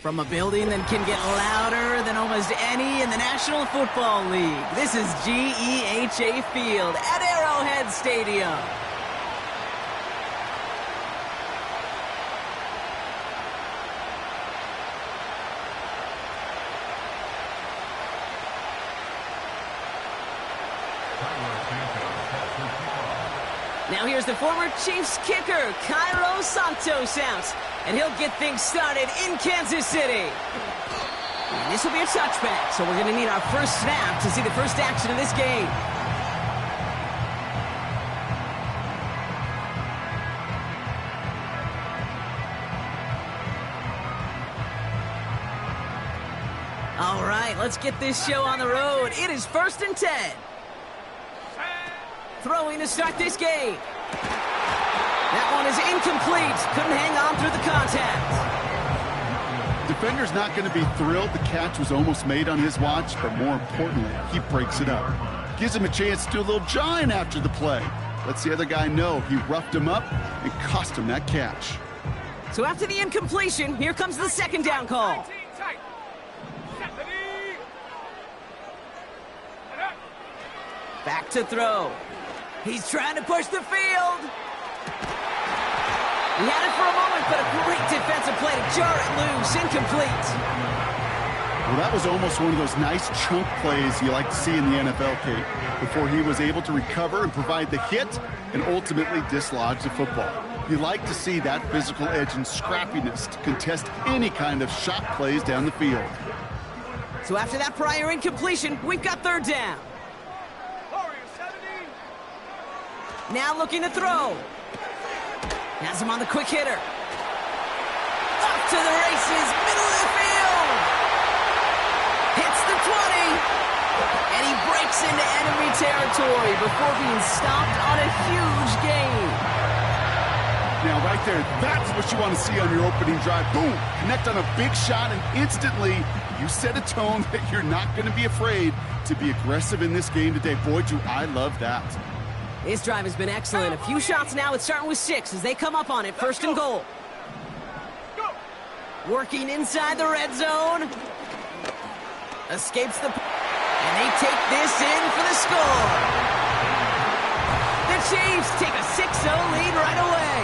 From a building that can get louder than almost any in the National Football League, this is GEHA Field at Arrowhead Stadium. Now here's the former Chiefs kicker, Cairo Santos out, and he'll get things started in Kansas City. And this will be a touchback, so we're going to need our first snap to see the first action of this game. All right, let's get this show on the road. It is 1st and 10. Throwing to start this game. That one is incomplete. Couldn't hang on through the contact. Defender's not going to be thrilled the catch was almost made on his watch, but more importantly, he breaks it up. Gives him a chance to do a little jawing after the play. Lets the other guy know he roughed him up and cost him that catch. So after the incompletion, here comes the second down call. Back to throw. He's trying to push the field. He had it for a moment, but a great defensive play to jar it loose. Incomplete. Well, that was almost one of those nice chunk plays you like to see in the NFL, Kate, before he was able to recover and provide the hit and ultimately dislodge the football. You like to see that physical edge and scrappiness to contest any kind of shot plays down the field. So after that prior incompletion, we've got third down. Now looking to throw. Has him on the quick hitter. Off to the races, middle of the field. Hits the 20. And he breaks into enemy territory before being stopped on a huge gain. Now right there, that's what you want to see on your opening drive. Boom! Connect on a big shot and instantly you set a tone that you're not going to be afraid to be aggressive in this game today. Boy, do I love that. This drive has been excellent. A few shots now. It's starting with 6 as they come up on it. 1st and goal. Working inside the red zone. Escapes the... And they take this in for the score. The Chiefs take a 6-0 lead right away.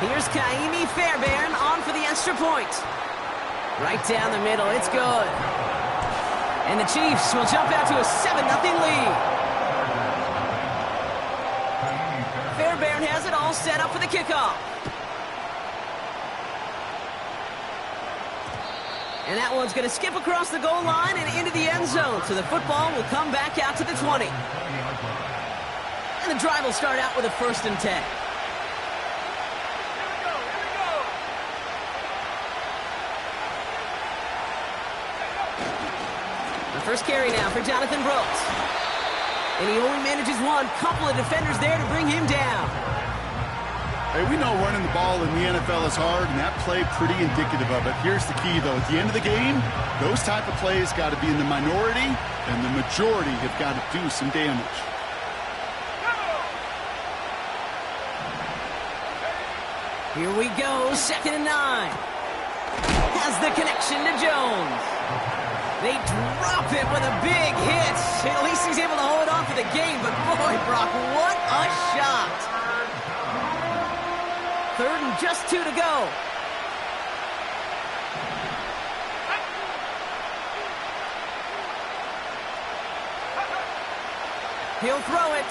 Here's Kaimi Fairbairn on for the extra point. Right down the middle. It's good. And the Chiefs will jump out to a 7-0 lead. Fairbairn has it all set up for the kickoff. And that one's going to skip across the goal line and into the end zone. So the football will come back out to the 20. And the drive will start out with a 1st and 10. The first carry now for Jonathan Brooks. And he only manages one. Couple of defenders there to bring him down. Hey, we know running the ball in the NFL is hard, and that play pretty indicative of it. Here's the key, though. At the end of the game, those type of plays got to be in the minority, and the majority have got to do some damage. Here we go, 2nd and 9. Has the connection to Jones. They drop it with a big hit. At least he's able to hold on for the game, but boy, Brock, what a shot. 3rd and just 2 to go. He'll throw it.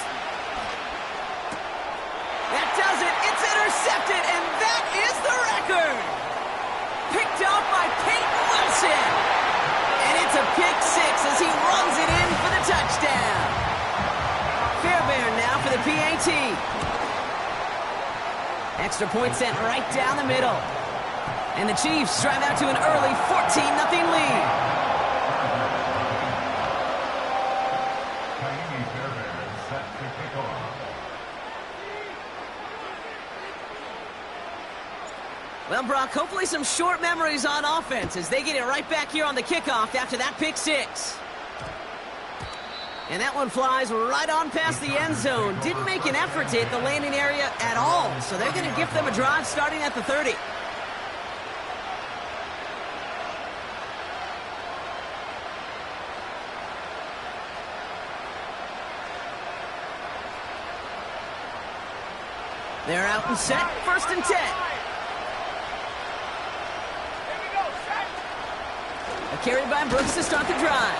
That does it. It's intercepted, and that is the record. Picked off by Peyton Wilson. And it's a pick 6 as he runs it in for the touchdown. Fairbairn now for the PAT. Extra point sent right down the middle. And the Chiefs drive out to an early 14-0 lead. Well, Brock, hopefully some short memories on offense as they get it right back here on the kickoff after that pick 6. And that one flies right on past the end zone. Didn't make an effort to hit the landing area at all, so they're going to give them a drive starting at the 30. They're out and set, 1st and 10. A carry by Brooks to start the drive.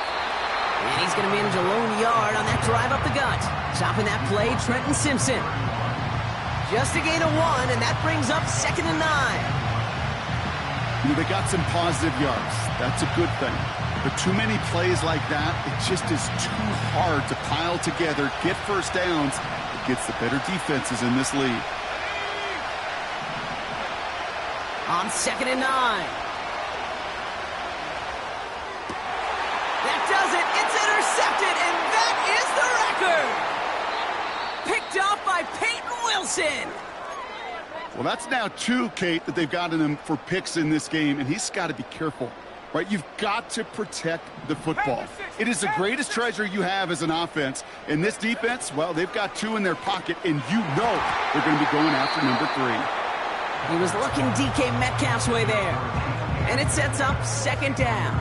And he's going to manage a lone yard on that drive up the gut. Chopping that play, Trenton Simpson. Just a gain of 1, and that brings up 2nd and 9. They got some positive yards. That's a good thing. But too many plays like that, it just is too hard to pile together, get first downs against the better defenses in this league. On 2nd and 9. That does it. It's intercepted, and that is the record. Picked off by Peyton Wilson. Well, that's now 2, Kate, that they've gotten him for picks in this game, and he's got to be careful. Right, you've got to protect the football. It is the greatest treasure you have as an offense. And this defense, well, they've got 2 in their pocket, and you know they're going to be going after number 3. He was looking DK Metcalf's way there. And it sets up 2nd down.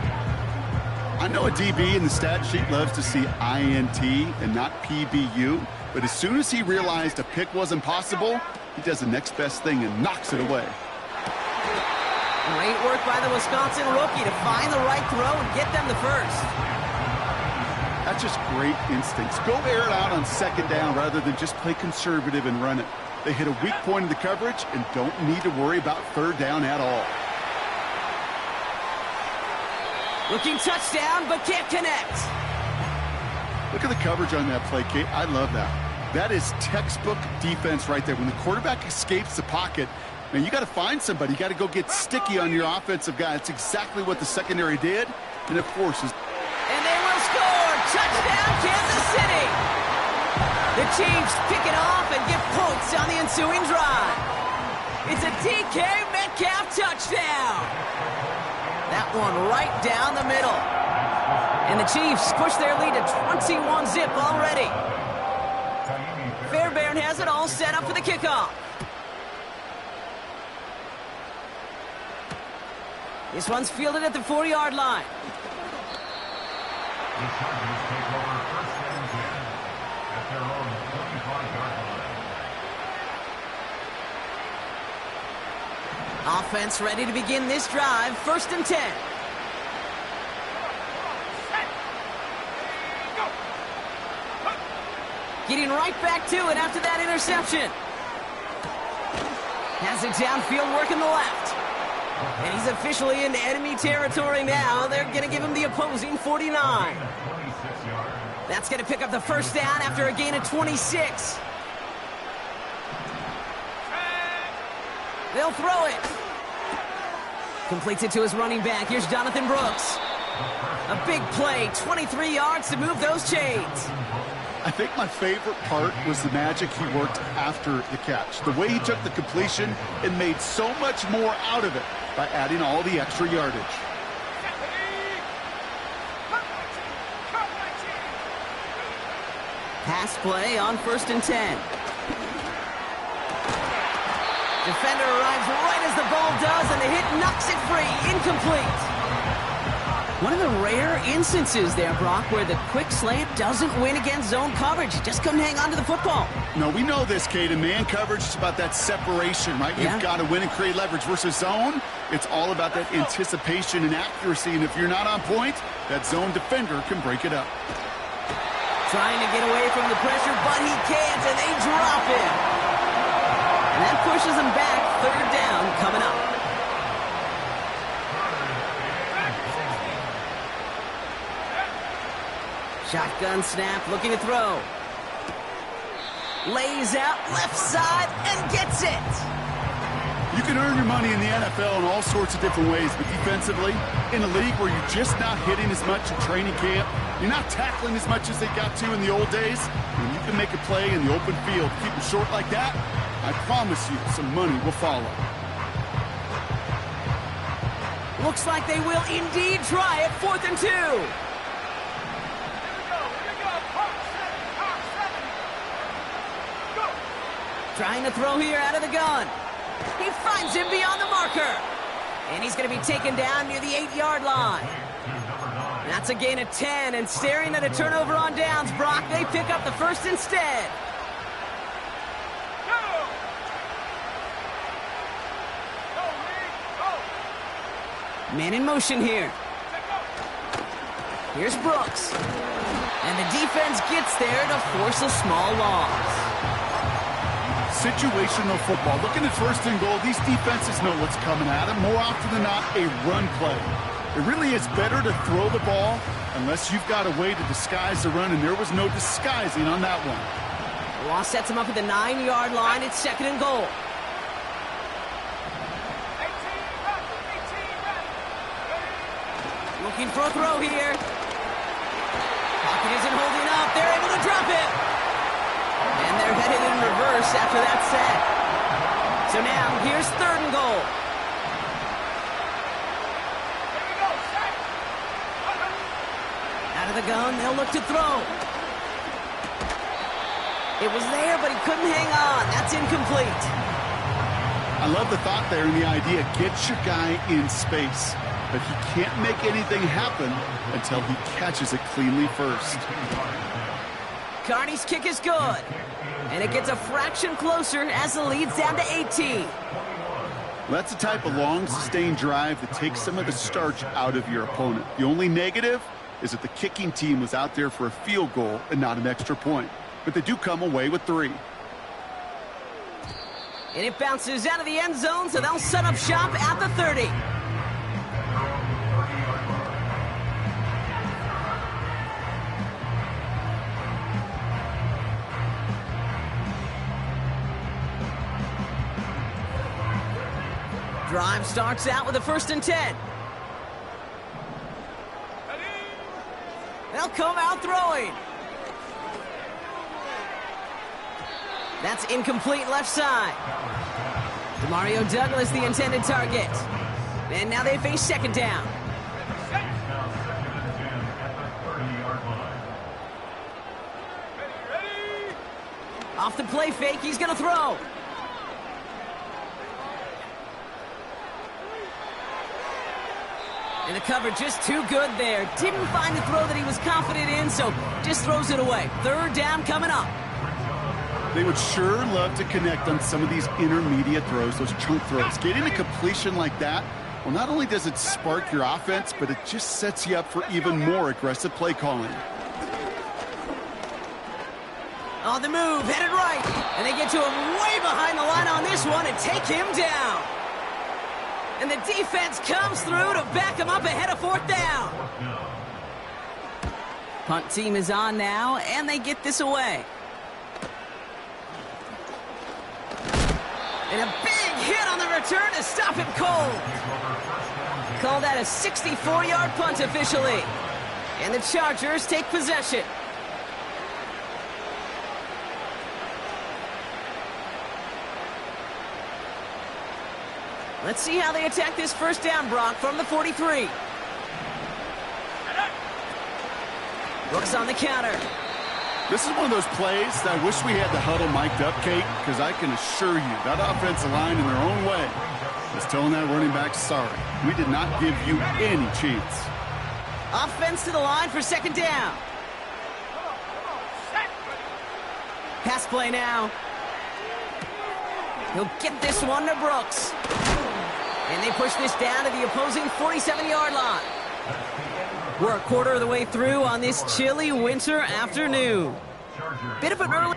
I know a DB in the stat sheet loves to see INT and not PBU, but as soon as he realized a pick wasn't possible, he does the next best thing and knocks it away. Great work by the Wisconsin rookie to find the right throw and get them the first. That's just great instincts. Go air it out on 2nd down rather than just play conservative and run it. They hit a weak point in the coverage and don't need to worry about 3rd down at all. Looking touchdown, but can't connect. Look at the coverage on that play, Kate. I love that. That is textbook defense right there. When the quarterback escapes the pocket, man, you got to find somebody. You got to go get sticky on your offensive guy. That's exactly what the secondary did, and it forces. And they will score. Touchdown, Kansas City. The Chiefs pick it off and get points on the ensuing drive. It's a DK Metcalf touchdown. That one right down the middle. And the Chiefs push their lead to 21-zip already. Fairbairn has it all set up for the kickoff. This one's fielded at the 4-yard line. Offense ready to begin this drive. 1st and 10. Getting right back to it after that interception. Has it downfield, working the left. And he's officially into enemy territory now. They're going to give him the opposing 49. That's going to pick up the 1st down after a gain of 26. They'll throw it. Completes it to his running back. Here's Jonathan Brooks. A big play, 23 yards to move those chains. I think my favorite part was the magic he worked after the catch. The way he took the completion and made so much more out of it by adding all the extra yardage. Pass play on 1st and 10. Defender arrives right as the ball does, and the hit knocks it free. Incomplete. One of the rare instances there, Brock, where the quick slant doesn't win against zone coverage. You just couldn't hang on to the football. No, we know this, Kate. In man coverage, it's about that separation, right? Yeah. You've got to win and create leverage versus zone. It's all about that anticipation and accuracy, and if you're not on point, that zone defender can break it up. Trying to get away from the pressure, but he can't, and they drop him. And that pushes him back. 3rd down coming up. Shotgun snap, looking to throw. Lays out left side and gets it. You can earn your money in the NFL in all sorts of different ways, but defensively, in a league where you're just not hitting as much in training camp, you're not tackling as much as they got to in the old days, when you can make a play in the open field, keep it short like that, I promise you some money will follow. Looks like they will indeed try it. 4th and 2. Trying to throw here out of the gun. He finds him beyond the marker. And he's going to be taken down near the 8-yard line. That's a gain of 10, and staring at a turnover on downs, Brock, they pick up the first instead. Man in motion here. Here's Brooks. And the defense gets there to force a small loss. Situational football. Looking at first and goal, these defenses know what's coming at them. More often than not, a run play. It really is better to throw the ball unless you've got a way to disguise the run, and there was no disguising on that one. Law sets him up at the 9-yard line. It's 2nd and goal. Looking for a throw here. Pocket isn't holding up. They're able to drop it. And they're headed in reverse after that set. So now, here's 3rd and goal. Out of the gun, they'll look to throw. It was there, but he couldn't hang on. That's incomplete. I love the thought there and the idea. Get your guy in space. But he can't make anything happen until he catches it cleanly first. Carney's kick is good. And it gets a fraction closer as the lead's down to 18. That's the type of long, sustained drive that takes some of the starch out of your opponent. The only negative is that the kicking team was out there for a field goal and not an extra point. But they do come away with 3. And it bounces out of the end zone, so they'll set up shop at the 30. Drive starts out with a 1st and 10. They'll come out throwing. That's incomplete left side. Demario Douglas, the intended target. And now they face 2nd down. Off the play fake, he's going to throw. And the cover just too good there. Didn't find the throw that he was confident in, so just throws it away. 3rd down coming up. They would sure love to connect on some of these intermediate throws, those chunk throws. Getting a completion like that, well, not only does it spark your offense, but it just sets you up for even more aggressive play calling. On the move, headed right. And they get to him way behind the line on this one and take him down. And the defense comes through to back him up ahead of 4th down. Punt team is on now, and they get this away. And a big hit on the return to stop him cold. Called that a 64-yard punt officially. And the Chargers take possession. Let's see how they attack this 1st down, Brock, from the 43. Brooks on the counter. This is one of those plays that I wish we had the huddle mic'd up, Kate, because I can assure you that offensive line in their own way is telling that running back, sorry, we did not give you any chance. Offense to the line for 2nd down. Pass play now. He'll get this one to Brooks. And they push this down to the opposing 47-yard line. We're a quarter of the way through on this chilly winter afternoon. Bit of an early...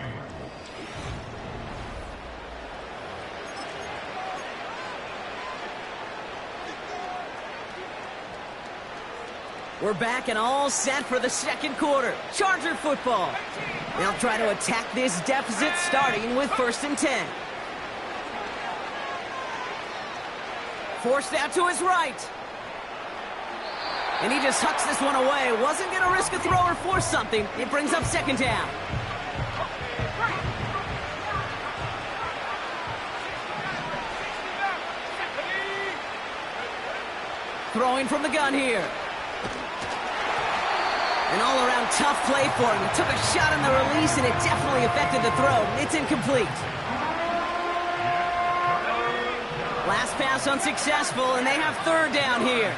We're back and all set for the 2nd quarter. Charger football. They'll try to attack this deficit starting with 1st and 10. Forced out to his right. And he just hucks this one away. Wasn't going to risk a throw or force something. It brings up 2nd down. Throwing from the gun here. An all-around tough play for him. He took a shot on the release, and it definitely affected the throw. It's incomplete. Last pass unsuccessful, and they have 3rd down here.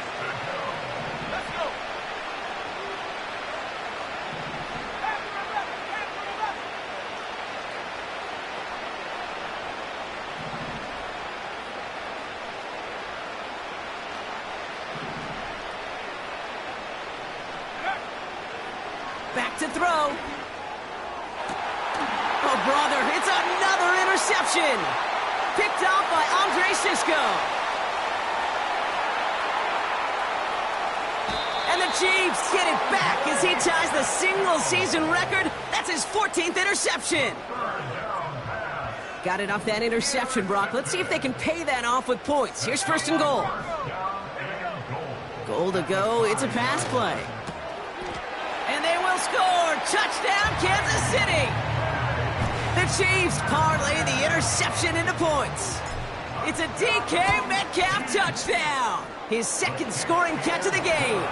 throw. Oh, brother, it's another interception. Picked off by Andre Sisco. And the Chiefs get it back as he ties the single-season record. That's his 14th interception. Got it off that interception, Brock. Let's see if they can pay that off with points. Here's first and goal. Goal to go. It's a pass play. And they will score. Touchdown, Kansas City. The Chiefs parlay the interception into points. It's a DK Metcalf touchdown. His second scoring catch of the game.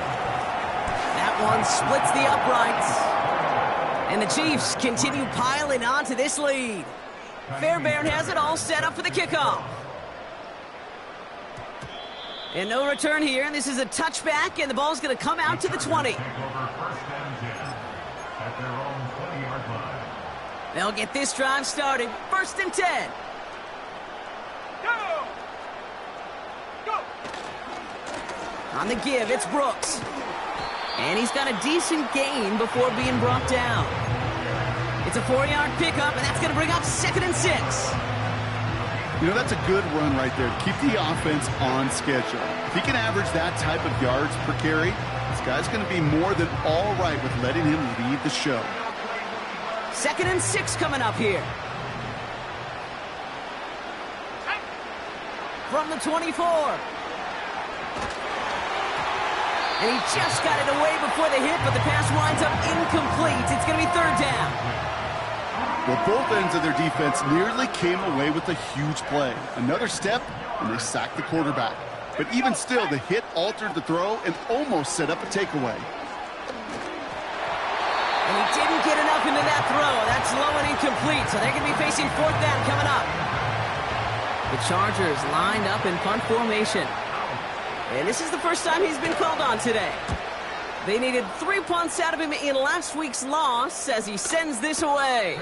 That one splits the uprights. And the Chiefs continue piling on to this lead. Fairbairn has it all set up for the kickoff. And no return here. This is a touchback, and the ball's going to come out to the 20. They'll get this drive started. First and 10. Go! On the give, it's Brooks. And he's got a decent gain before being brought down. It's a 4-yard pickup, and that's going to bring up 2nd and 6. You know, that's a good run right there. Keep the offense on schedule. If he can average that type of yards per carry, this guy's going to be more than all right with letting him lead the show. 2nd and 6 coming up here. From the 24. And he just got it away before the hit, but the pass winds up incomplete. It's going to be 3rd down. Well, both ends of their defense nearly came away with a huge play. Another step, and they sacked the quarterback. But even still, the hit altered the throw and almost set up a takeaway. And he didn't get enough into that throw. That's low and incomplete, so they're going to be facing 4th down coming up. The Chargers lined up in punt formation. And this is the first time he's been called on today. They needed 3 punts out of him in last week's loss as he sends this away.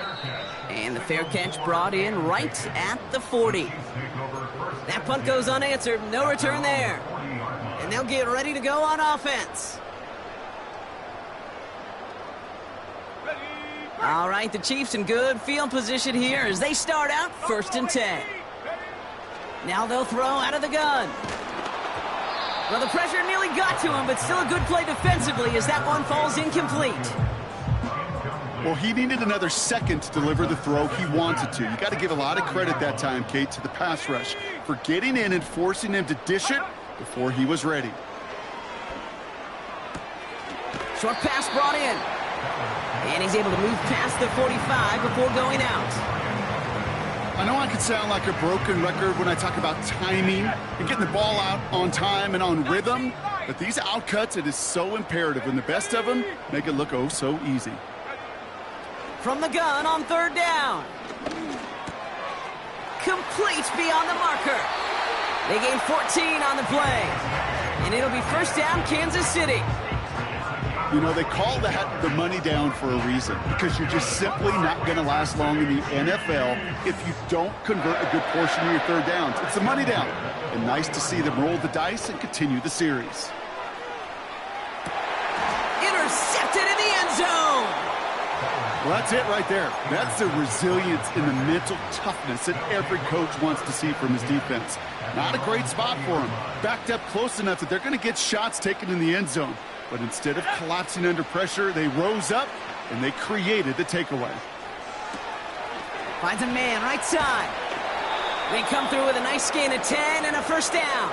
And the fair catch brought in right at the 40. That punt goes unanswered. No return there. And they'll get ready to go on offense. All right, the Chiefs in good field position here as they start out 1st and 10. Now they'll throw out of the gun. Well, the pressure nearly got to him, but still a good play defensively as that one falls incomplete. Well, he needed another second to deliver the throw he wanted to. You got to give a lot of credit that time, Kate, to the pass rush for getting in and forcing him to dish it before he was ready. Short pass brought in. And he's able to move past the 45 before going out. I know I could sound like a broken record when I talk about timing and getting the ball out on time and on rhythm, but these outcuts, it is so imperative, and the best of them make it look oh so easy. From the gun on 3rd down. Complete beyond the marker. They gain 14 on the play. And it'll be 1st down, Kansas City. You know, they call that the money down for a reason, because you're just simply not going to last long in the NFL if you don't convert a good portion of your 3rd downs. It's the money down. And nice to see them roll the dice and continue the series. Intercepted in the end zone. Well, that's it right there. That's the resilience and the mental toughness that every coach wants to see from his defense. Not a great spot for him. Backed up close enough that they're going to get shots taken in the end zone. But instead of collapsing under pressure, they rose up and they created the takeaway. Finds a man right side. They come through with a nice gain of 10 and a 1st down.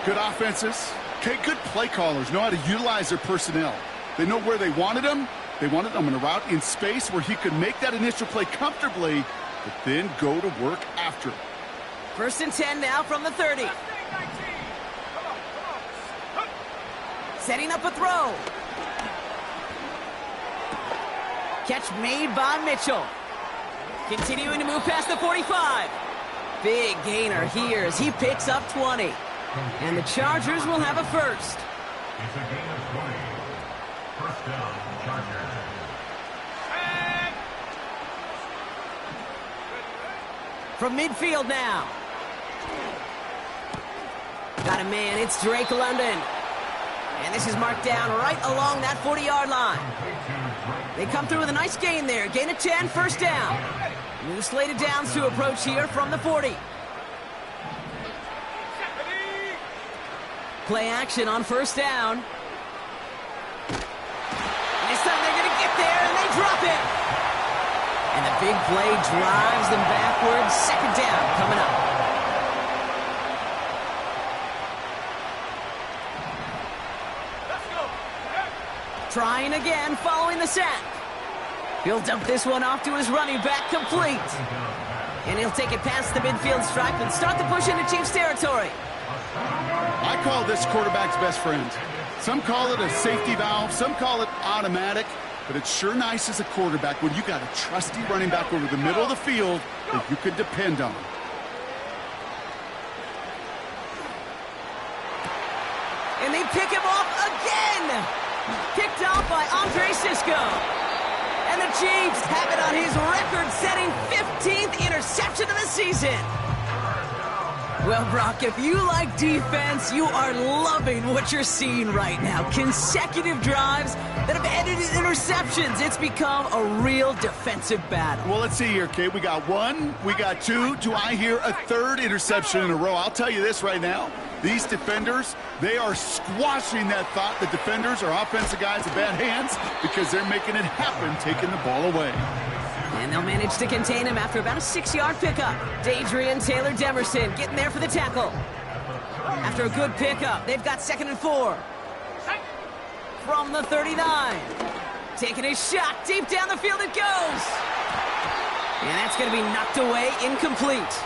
Good offenses. Okay, good play callers know how to utilize their personnel. They know where they wanted them. They wanted them in a route in space where he could make that initial play comfortably, but then go to work after. 1st and 10 now from the 30. Setting up a throw. Catch made by Mitchell. Continuing to move past the 45. Big gainer here as he picks up 20. And the Chargers will have a 1st. It's a gain of 20. 1st down, Chargers. From midfield now. Got a man, it's Drake London. And this is marked down right along that 40-yard line. They come through with a nice gain there. Gain of 10, first down. New slated downs to approach here from the 40. Play action on first down. This time they're going to get there, and they drop it. And the big play drives them backwards. Second down coming up. Trying again following the sack. He'll dump this one off to his running back, complete. And he'll take it past the midfield stripe and start the push into Chiefs territory. I call this quarterback's best friend. Some call it a safety valve, some call it automatic, but it's sure nice as a quarterback when you got a trusty running back over the middle of the field that you can depend on. And they pick him off again. Picked off by Andre Sisco. And the Chiefs have it on his record-setting 15th interception of the season. Well, Brock, if you like defense, you are loving what you're seeing right now. Consecutive drives that have ended in interceptions. It's become a real defensive battle. Well, let's see here, Kate. We got one, we got two. Do I hear a third interception in a row? I'll tell you this right now. These defenders, they are squashing that thought that defenders are offensive guys in bad hands because they're making it happen, taking the ball away. And they'll manage to contain him after about a 6-yard pickup. Dadrian Taylor Demerson getting there for the tackle. After a good pickup, they've got 2nd and 4. From the 39. Taking a shot deep down the field it goes. And that's going to be knocked away, incomplete.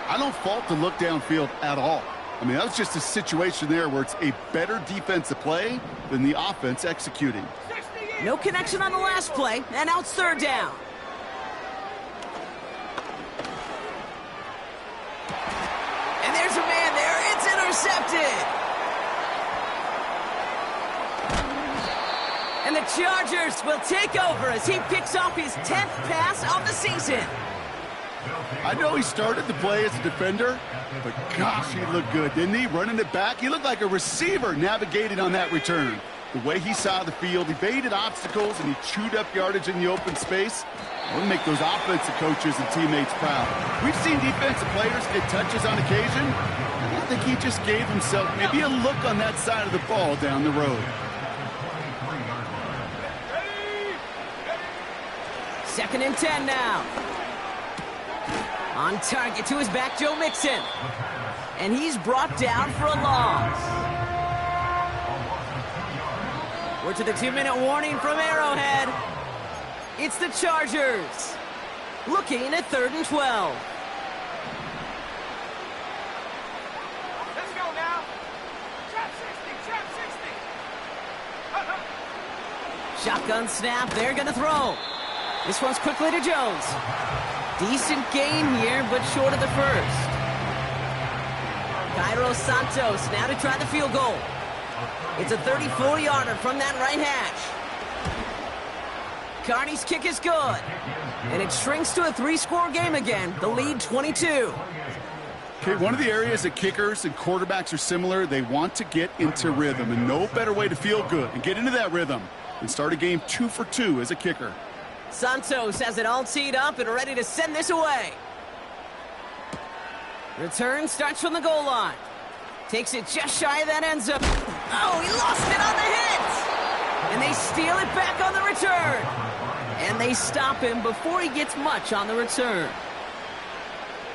I don't fault the look downfield at all. I mean, that was just a situation there where it's a better defensive play than the offense executing. No connection on the last play, and now it's 3rd down. And there's a man there. It's intercepted. And the Chargers will take over as he picks off his 10th pass of the season. I know he started the play as a defender, but gosh, he looked good, didn't he? Running it back, he looked like a receiver navigating on that return. The way he saw the field, evaded obstacles, and he chewed up yardage in the open space. We'll make those offensive coaches and teammates proud. We've seen defensive players get touches on occasion. I think he just gave himself maybe a look on that side of the ball down the road. 2nd and 10 now. On target to his back, Joe Mixon. And he's brought down for a loss. We're to the 2-minute warning from Arrowhead. It's the Chargers. Looking at 3rd and 12. Let's go now. Trap 60. Shotgun snap. They're going to throw. This one's quickly to Jones. Decent gain here, but short of the first. Cairo Santos now to try the field goal. It's a 34-yarder from that right hash. Carney's kick is good. And it shrinks to a 3-score game again. The lead 22. Okay, one of the areas that kickers and quarterbacks are similar, they want to get into rhythm. And no better way to feel good and get into that rhythm than start a game 2 for 2 as a kicker. Santos has it all teed up and ready to send this away. Return starts from the goal line. Takes it just shy of that end zone. Oh, he lost it on the hit! And they steal it back on the return. And they stop him before he gets much on the return.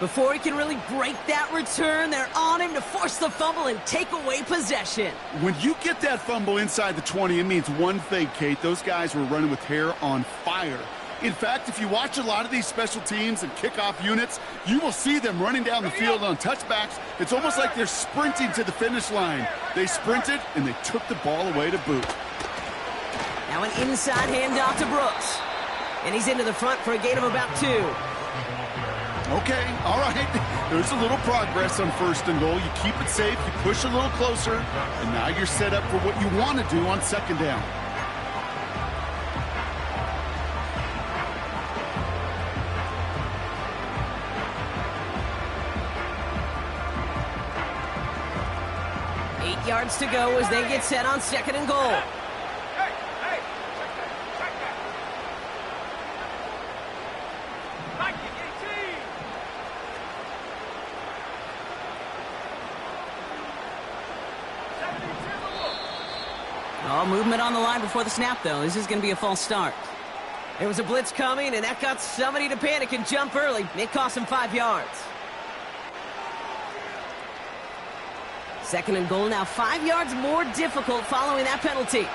Before he can really break that return, they're on him to force the fumble and take away possession. When you get that fumble inside the 20, it means one thing, Kate. Those guys were running with hair on fire. In fact, if you watch a lot of these special teams and kickoff units, you will see them running down the field on touchbacks. It's almost like they're sprinting to the finish line. They sprinted, and they took the ball away to boot. Now an inside handoff to Brooks. And he's into the front for a gain of about 2. Okay, all right. There's a little progress on 1st and goal. You keep it safe, you push a little closer, and now you're set up for what you want to do on 2nd down. Yards to go as they get set on 2nd and goal. Oh, movement on the line before the snap, though. This is going to be a false start. There was a blitz coming, and that got somebody to panic and jump early. It cost him 5 yards. Second and goal now, 5 yards more difficult following that penalty.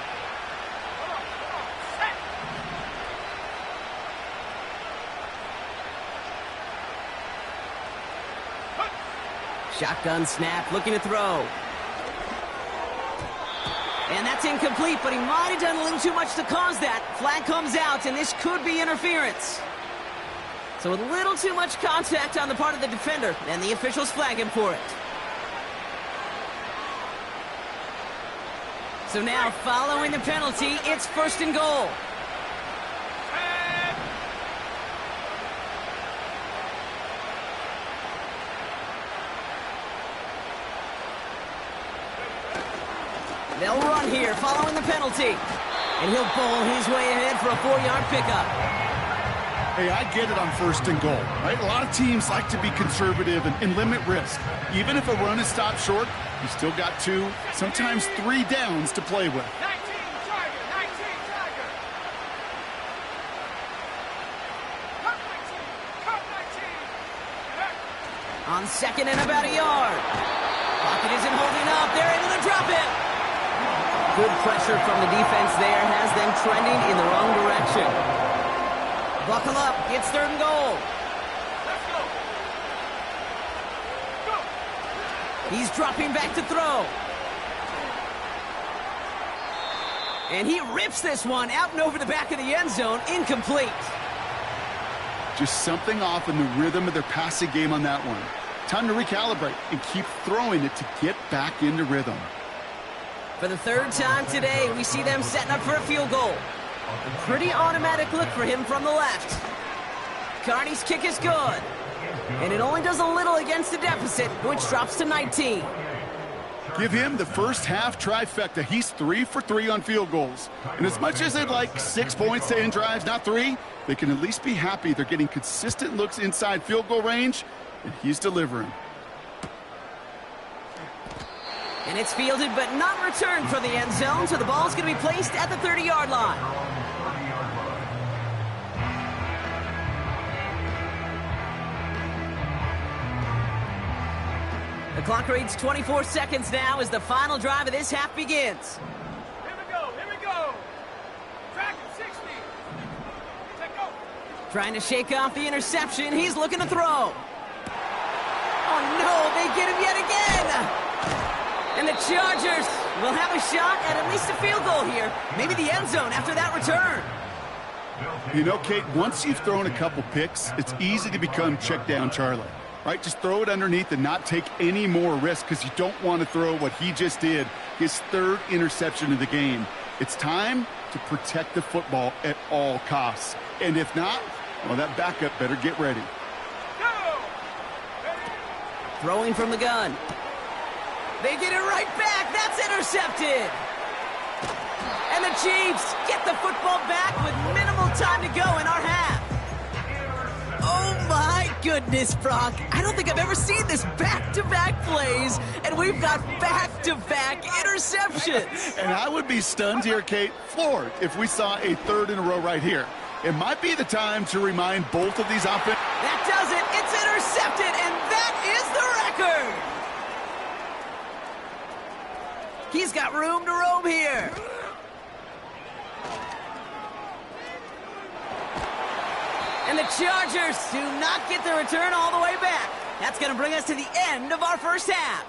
Shotgun snap, looking to throw. And that's incomplete, but he might have done a little too much to cause that. Flag comes out, and this could be interference. So a little too much contact on the part of the defender, and the officials flag him for it. So now, following the penalty, it's first and goal. They'll run here following the penalty. And he'll bowl his way ahead for a 4-yard pickup. Hey, I get it on first and goal, right? A lot of teams like to be conservative and limit risk. Even if a run is stopped short, you still got 2, sometimes 3 downs to play with. 19 Tiger, 19 Tiger. Cut 19. On second and about a yard. Pocket isn't holding up. They're able to drop it. Good pressure from the defense there has them trending in the wrong direction. Buckle up. It's third and goal. Let's go. Go. He's dropping back to throw. And he rips this one out and over the back of the end zone. Incomplete. Just something off in the rhythm of their passing game on that one. Time to recalibrate and keep throwing it to get back into rhythm. For the third time today, we see them setting up for a field goal. A pretty automatic look for him from the left. Carney's kick is good. And it only does a little against the deficit, which drops to 19. Give him the first half trifecta. He's 3 for 3 on field goals. And as much as they'd like 6 points to end drives, not 3, they can at least be happy they're getting consistent looks inside field goal range, and he's delivering. And it's fielded but not returned for the end zone, so the ball's going to be placed at the 30-yard line. The clock reads 24 seconds now as the final drive of this half begins. Here we go. Here we go. Track at 60. Take go. Trying to shake off the interception. He's looking to throw. Oh, no, they get him yet again. And the Chargers will have a shot at least a field goal here. Maybe the end zone after that return. You know, Kate, once you've thrown a couple picks, it's easy to become check down Charlie, right? Just throw it underneath and not take any more risk because you don't want to throw what he just did, his 3rd interception of the game. It's time to protect the football at all costs. And if not, well, that backup better get ready. Go. Throwing from the gun. They get it right back. That's intercepted. And the Chiefs get the football back with minimal time to go in our half. Oh, my goodness, Brock. I don't think I've ever seen this back-to-back plays, and we've got back-to-back interceptions. And I would be stunned here, Kate, floored, if we saw a 3rd in a row right here. It might be the time to remind both of these offense. That does it. It's intercepted, and that is the record. He's got room to roam here. And the Chargers do not get the return all the way back. That's going to bring us to the end of our first half.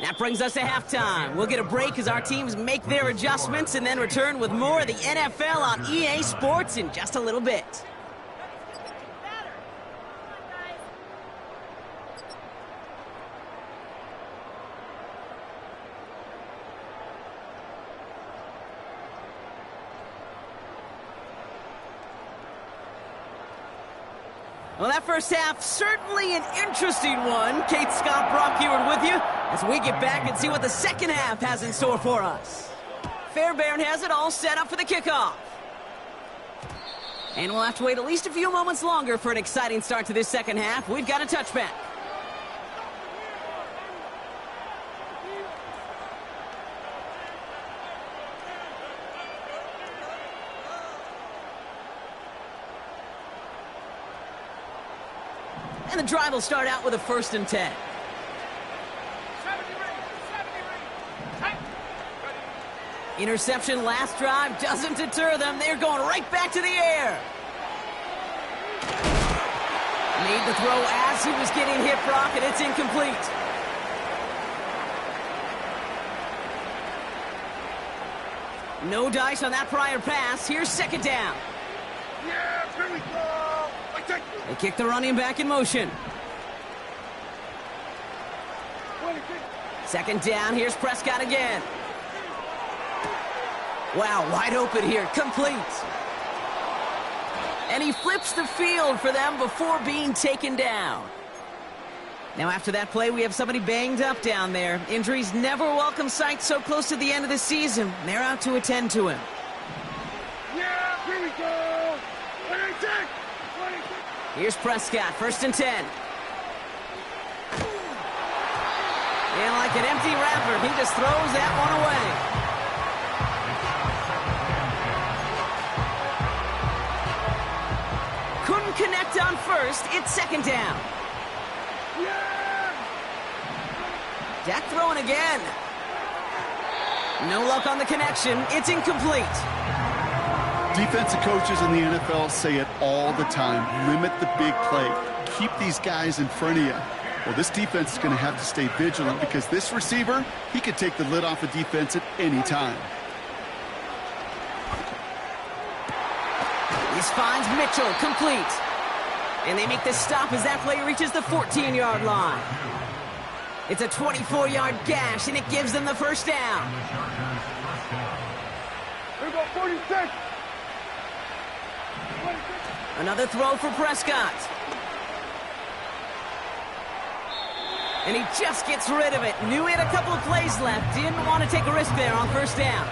That brings us to halftime. We'll get a break as our teams make their adjustments and then return with more of the NFL on EA Sports in just a little bit. Well, that first half, certainly an interesting one. Kate Scott, Brock Heward with you as we get back and see what the second half has in store for us. Fairbairn has it all set up for the kickoff. And we'll have to wait at least a few moments longer for an exciting start to this second half. We've got a touchback. And the drive will start out with a 1st and 10. 70 ring. Tight. Ready. Interception last drive doesn't deter them. They're going right back to the air. Made the throw as he was getting hit, Brock, and it's incomplete. No dice on that prior pass. Here's 2nd down. Yeah, here we go. They kick the running back in motion. 2nd down. Here's Prescott again. Wow, wide open here. Complete. And he flips the field for them before being taken down. Now, after that play, we have somebody banged up down there. Injuries never a welcome sight so close to the end of the season. They're out to attend to him. Yeah, here we go. 26. Here's Prescott, 1st and 10. And like an empty wrapper, he just throws that one away. Couldn't connect on 1st. It's 2nd down. Dak throwing again. No luck on the connection. It's incomplete. Defensive coaches in the NFL say it all the time. Limit the big play. Keep these guys in front of you. Well, this defense is going to have to stay vigilant because this receiver, he could take the lid off a defense at any time. This finds Mitchell, complete. And they make the stop as that play reaches the 14-yard line. It's a 24-yard gash, and it gives them the 1st down. Here we go, 46. Another throw for Prescott. And he just gets rid of it. Knew he had a couple of plays left. Didn't want to take a risk there on 1st down.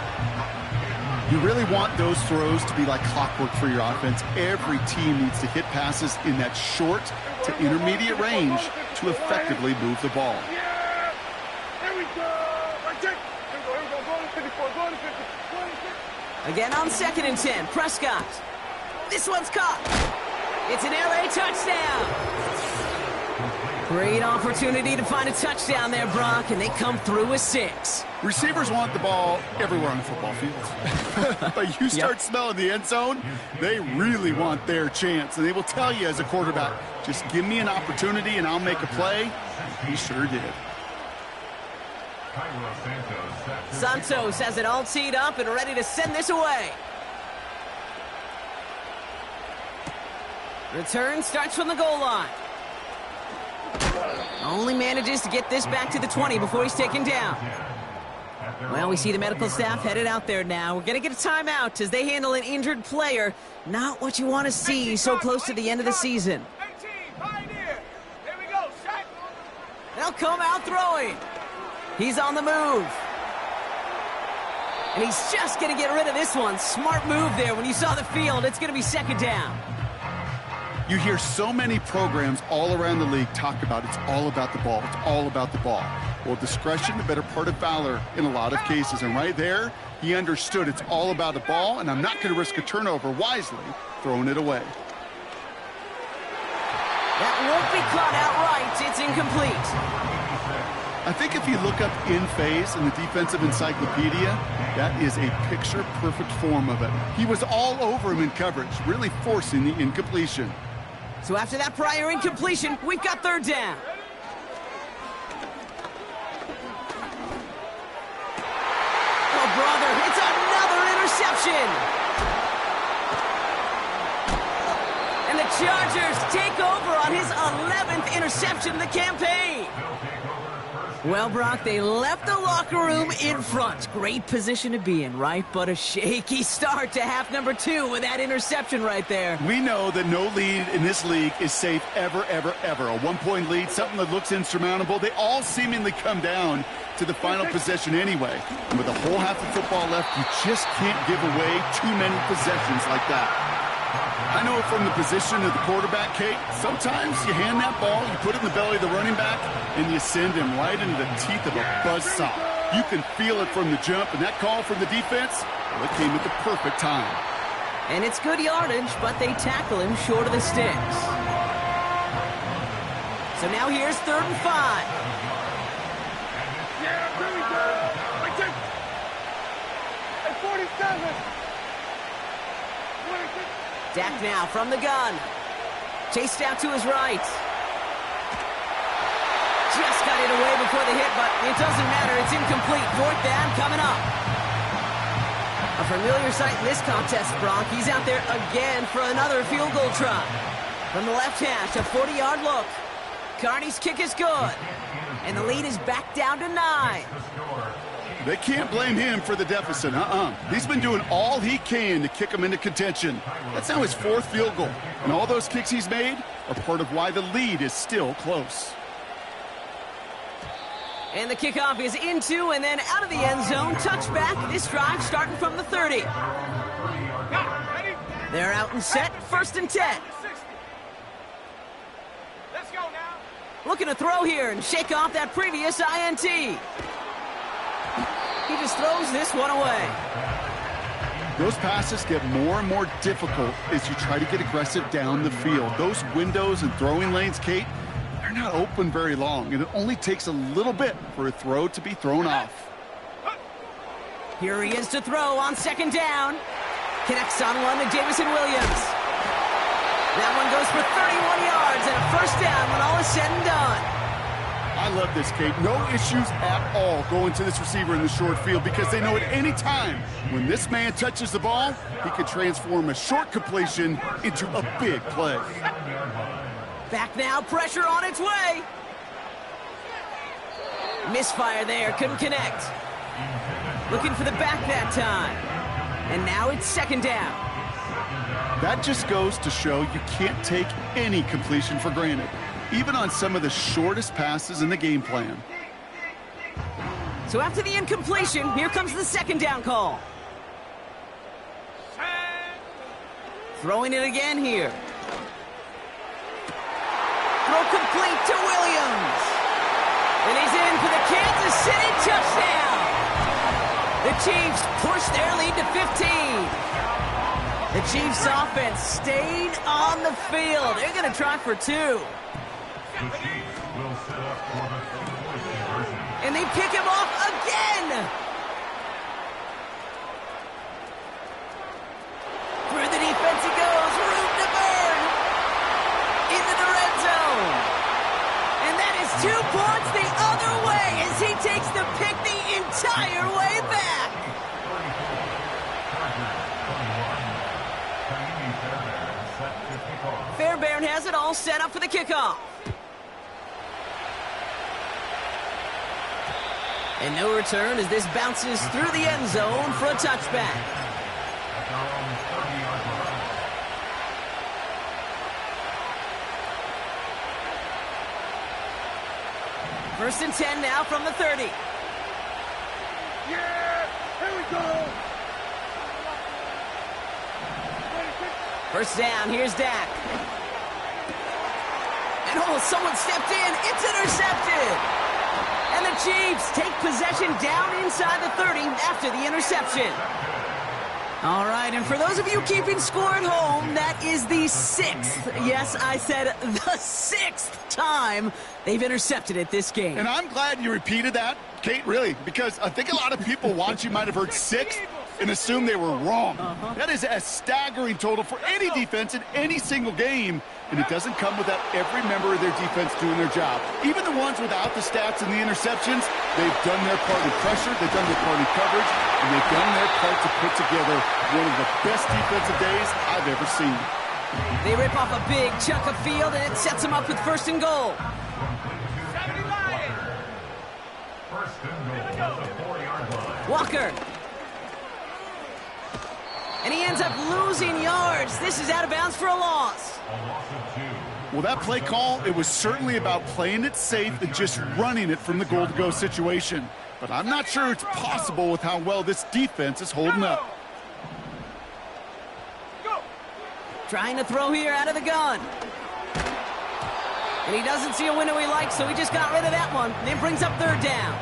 You really want those throws to be like clockwork for your offense. Every team needs to hit passes in that short to intermediate range to effectively move the ball. Yeah, here we go. Right check. Here we go. Going to 54. Going to 50. Going to 50. Again on 2nd and 10. Prescott. This one's caught. It's an LA touchdown. Great opportunity to find a touchdown there, Brock, and they come through with 6. Receivers want the ball everywhere on the football field. But you start smelling the end zone, they really want their chance. And they will tell you as a quarterback, just give me an opportunity and I'll make a play. He sure did. Santos has it all teed up and ready to send this away. Return starts from the goal line. Only manages to get this back to the 20 before he's taken down. Well, we see the medical staff headed out there now. We're going to get a timeout as they handle an injured player. Not what you want to see so close to the end of the season. 18, Pioneer. Here we go, shot. They'll come out throwing. He's on the move. And he's just going to get rid of this one. Smart move there. When you saw the field, it's going to be 2nd down. You hear so many programs all around the league talk about it's all about the ball. It's all about the ball. Well, discretion, the better part of valor in a lot of cases. And right there, he understood it's all about the ball, and I'm not going to risk a turnover wisely, throwing it away. That won't be caught outright. It's incomplete. I think if you look up in phase in the defensive encyclopedia, that is a picture-perfect form of it. He was all over him in coverage, really forcing the incompletion. So after that prior incompletion, we've got 3rd down. Oh, brother, it's another interception. And the Chargers take over on his 11th interception of the campaign. Well, Brock, they left the locker room in front. Great position to be in, right? But a shaky start to half number 2 with that interception right there. We know that no lead in this league is safe ever, ever, ever. A 1-point lead, something that looks insurmountable. They all seemingly come down to the final possession anyway. And with a whole half of football left, you just can't give away too many possessions like that. I know from the position of the quarterback, Kate, sometimes you hand that ball, you put it in the belly of the running back, and you send him right into the teeth of a buzzsaw. You can feel it from the jump, and that call from the defense, well, it came at the perfect time. And it's good yardage, but they tackle him short of the sticks. So now here's 3rd and 5. Yeah, here we go. Right check. At 47. 26. Dak now from the gun. Chased out to his right. Just got it away before the hit, but it doesn't matter. It's incomplete. 4th down coming up. A familiar sight in this contest, Bronk. He's out there again for another field goal try. From the left hash, a 40-yard look. Carney's kick is good. And the lead is back down to 9. They can't blame him for the deficit. He's been doing all he can to kick them into contention. That's now his 4th field goal. And all those kicks he's made are part of why the lead is still close. And the kickoff is into and then out of the end zone. Touchback. This drive starting from the 30. They're out and set. 1st and 10. Let's go now. Looking to throw here and shake off that previous INT. He just throws this one away. Those passes get more and more difficult as you try to get aggressive down the field. Those windows and throwing lanes, Kate, they're not open very long, and it only takes a little bit for a throw to be thrown off. Here he is to throw on 2nd down. Connects on one to Jamison Williams. That one goes for 31 yards and a 1st down when all is said and done. I love this, Kate. No issues at all going to this receiver in the short field because they know at any time when this man touches the ball, he can transform a short completion into a big play. Back now, pressure on its way. Misfire there, couldn't connect. Looking for the back that time. And now it's 2nd down. That just goes to show you can't take any completion for granted, even on some of the shortest passes in the game plan. So after the incompletion, here comes the 2nd down call. Throwing it again here. Throw complete to Williams. And he's in for the Kansas City touchdown. The Chiefs push their lead to 15. The Chiefs offense stayed on the field. They're going to try for 2. And they pick him off again. Through the defense he goes, room to burn. Into the red zone. And that is 2 points the other way as he takes the pick the entire way back. Fairbairn has it all set up for the kickoff. And no return as this bounces through the end zone for a touchback. First and 10 now from the 30. Yeah, here we go. 1st down, here's Dak. And someone stepped in, it's intercepted. And the Chiefs take possession down inside the 30 after the interception. All right, and for those of you keeping score at home, that is the 6th, yes, I said the 6th time they've intercepted it this game. And I'm glad you repeated that, Kate, really, because I think a lot of people watching might have heard 6 and assumed they were wrong. That is a staggering total for any defense in any single game, and it doesn't come without every member of their defense doing their job. Even the ones without the stats and the interceptions, they've done their part in pressure, they've done their part in coverage, and they've done their part to put together one of the best defensive days I've ever seen. They rip off a big chunk of field, and it sets them up with 1st and goal. Walker. And he ends up losing yards. This is out of bounds for a loss. Well, that play call, it was certainly about playing it safe and just running it from the goal-to-go situation. But I'm not sure it's possible with how well this defense is holding up. Trying to throw here out of the gun. And he doesn't see a window he likes, so he just got rid of that one. And then brings up 3rd down.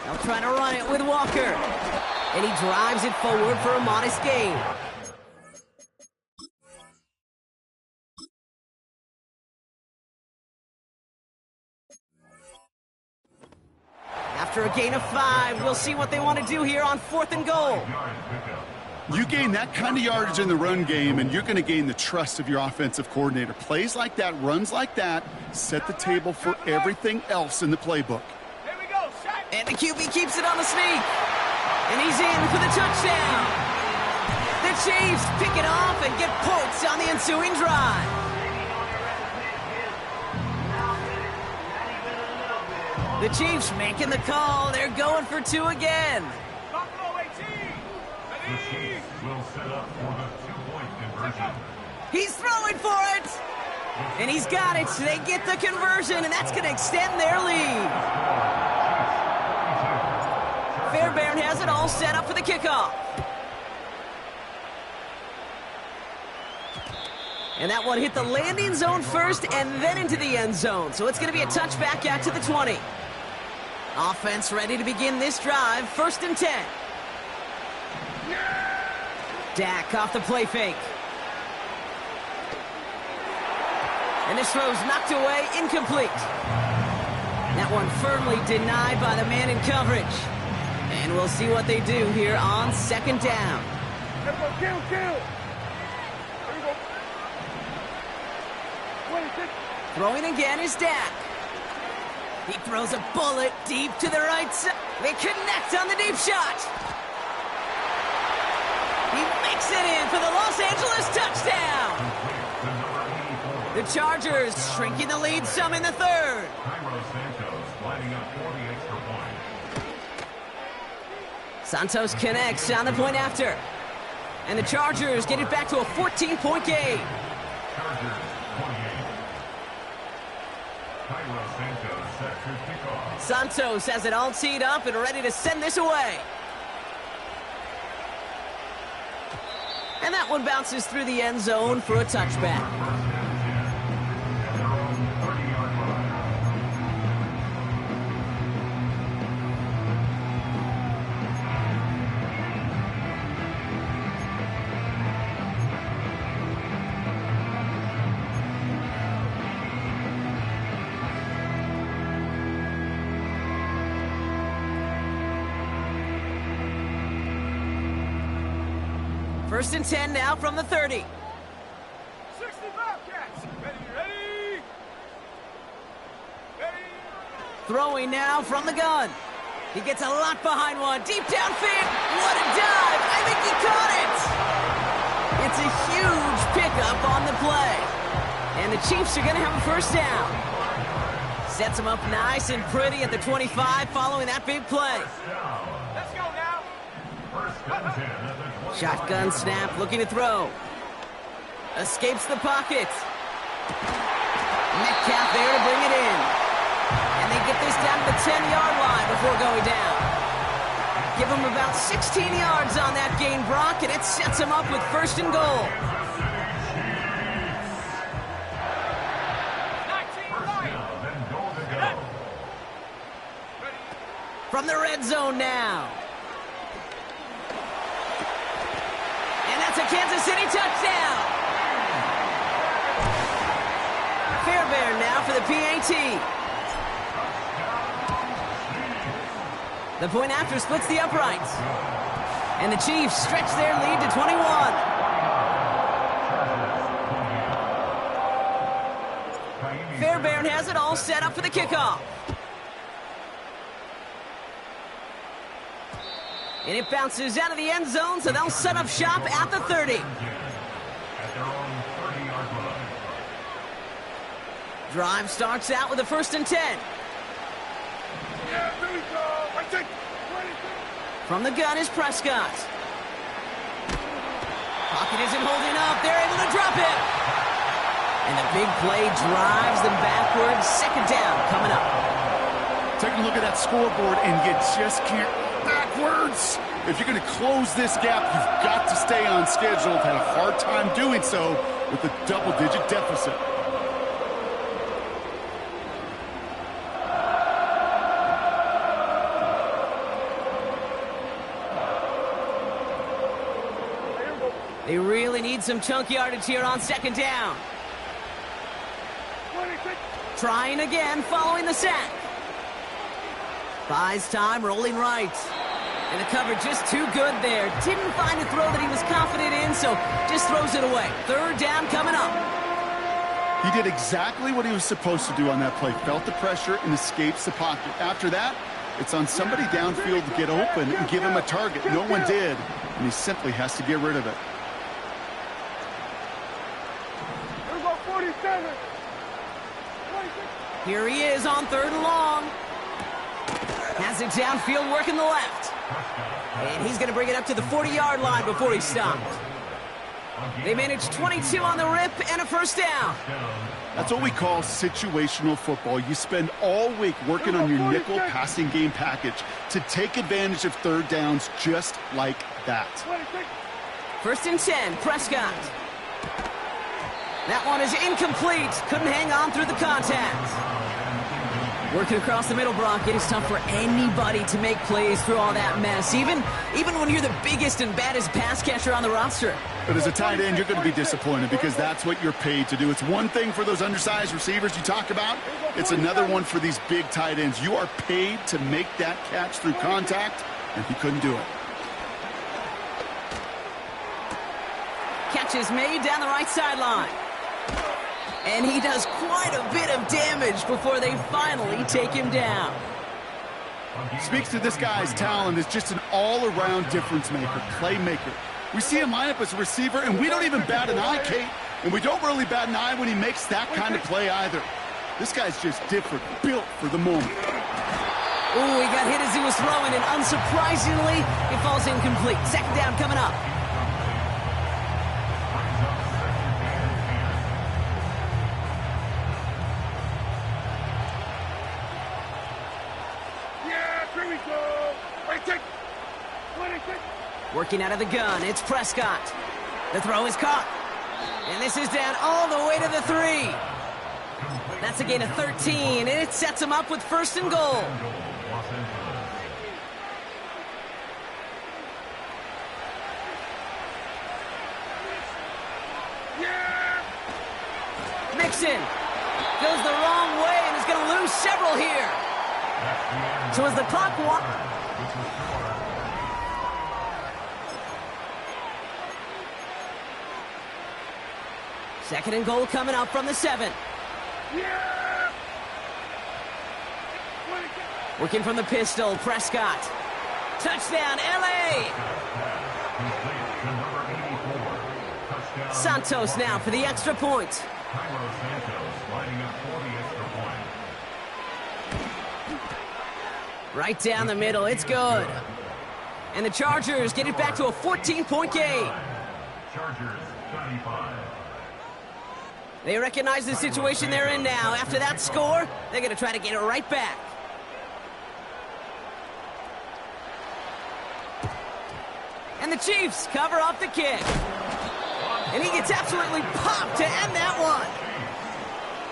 They'll trying to run it with Walker. And he drives it forward for a modest gain. After a gain of 5, we'll see what they want to do here on 4th and goal. You gain that kind of yardage in the run game, and you're going to gain the trust of your offensive coordinator. Plays like that, runs like that, set the table for everything else in the playbook. Here we go, shot. And the QB keeps it on the sneak. And he's in for the touchdown. The Chiefs pick it off and get points on the ensuing drive. The Chiefs making the call. They're going for 2 again. Buffalo 18. The Chiefs will set up for the 2-point conversion. He's throwing for it. And he's got it. They get the conversion, and that's going to extend their lead. Fairbairn has it all set up for the kickoff. And that one hit the landing zone first and then into the end zone. So it's going to be a touchback out to the 20. Offense ready to begin this drive. 1st and 10. Dak off the play fake. And this throw's knocked away, incomplete. That one firmly denied by the man in coverage. And we'll see what they do here on 2nd down. Let's go, kill. Here we go. 26. Throwing again is Dak. He throws a bullet deep to the right side. They connect on the deep shot. He makes it in for the Los Angeles touchdown. The Chargers shrinking the lead some in the 3rd. Santos connects on the point after. And the Chargers get it back to a 14-point game. Santos has it all teed up and ready to send this away. And that one bounces through the end zone for a touchback. First and 10 now from the 30. 60 Bobcats. Ready. Throwing now from the gun. He gets a lot behind one. Deep downfield. What a dive. I think he caught it. It's a huge pickup on the play. And the Chiefs are going to have a 1st down. Sets him up nice and pretty at the 25 following that big play. Let's go now. Shotgun snap, looking to throw. Escapes the pocket. Metcalf there to bring it in. And they get this down to the 10-yard line before going down. Give him about 16 yards on that gain, Brock, and it sets him up with 1st and goal. 19 From the red zone now. And that's a Kansas City touchdown. Fairbairn now for the PAT. The point after splits the uprights. And the Chiefs stretch their lead to 21. Fairbairn has it all set up for the kickoff. And it bounces out of the end zone, so they'll set up shop at the 30. At their own 30-yard line. Drive starts out with a 1st and 10. Yeah, here we go. Right take. From the gun is Prescott. Pocket isn't holding up. They're able to drop it. And the big play drives them backwards. 2nd down coming up. Take a look at that scoreboard, and you just can't backwards. If you're going to close this gap, you've got to stay on schedule. Had a hard time doing so with a double-digit deficit. really need some chunk yardage here on second down. 26. Trying again following the sack. Buys time, rolling right. And the coverage just too good there. Didn't find a throw that he was confident in, so just throws it away. Third down coming up. He did exactly what he was supposed to do on that play. Felt the pressure and escapes the pocket. After that, it's on somebody downfield to get open and give him a target. No one did, and he simply has to get rid of it. Here we go, 47. 26. Here he is on third and long. Has it downfield, working the left. And he's going to bring it up to the 40-yard line before he stopped. They managed 22 on the rip and a first down. That's what we call situational football. You spend all week working on your nickel passing game package to take advantage of third downs just like that. 26. First and 10, Prescott. That one is incomplete. Couldn't hang on through the contact. Working across the middle, Brock, it is tough for anybody to make plays through all that mess, even when you're the biggest and baddest pass catcher on the roster. But as a tight end, you're going to be disappointed because that's what you're paid to do. It's one thing for those undersized receivers you talk about. It's another one for these big tight ends. You are paid to make that catch through contact, and he couldn't do it. Catch is made down the right sideline. And he does quite a bit of damage before they finally take him down. Speaks to this guy's talent as just an all-around difference maker, playmaker. We see him line up as a receiver, and we don't even bat an eye, Kate. And we don't really bat an eye when he makes that kind of play either. This guy's just different, built for the moment. Ooh, he got hit as he was throwing, and unsurprisingly, it falls incomplete. Second down coming up. Working out of the gun, it's Prescott. The throw is caught. And this is down all the way to the 3. That's a gain of 13, and it sets him up with first and goal. Mixon goes the wrong way and is going to lose several here. So as the clock walks... Second and goal coming up from the 7. Yeah! Working from the pistol, Prescott. Touchdown, L.A. Santos now for the extra point. Right down the middle, it's good. And the Chargers get it back to a 14-point game. Chargers 35. They recognize the situation they're in now. After that score, they're going to try to get it right back. And the Chiefs cover off the kick. And he gets absolutely popped to end that one.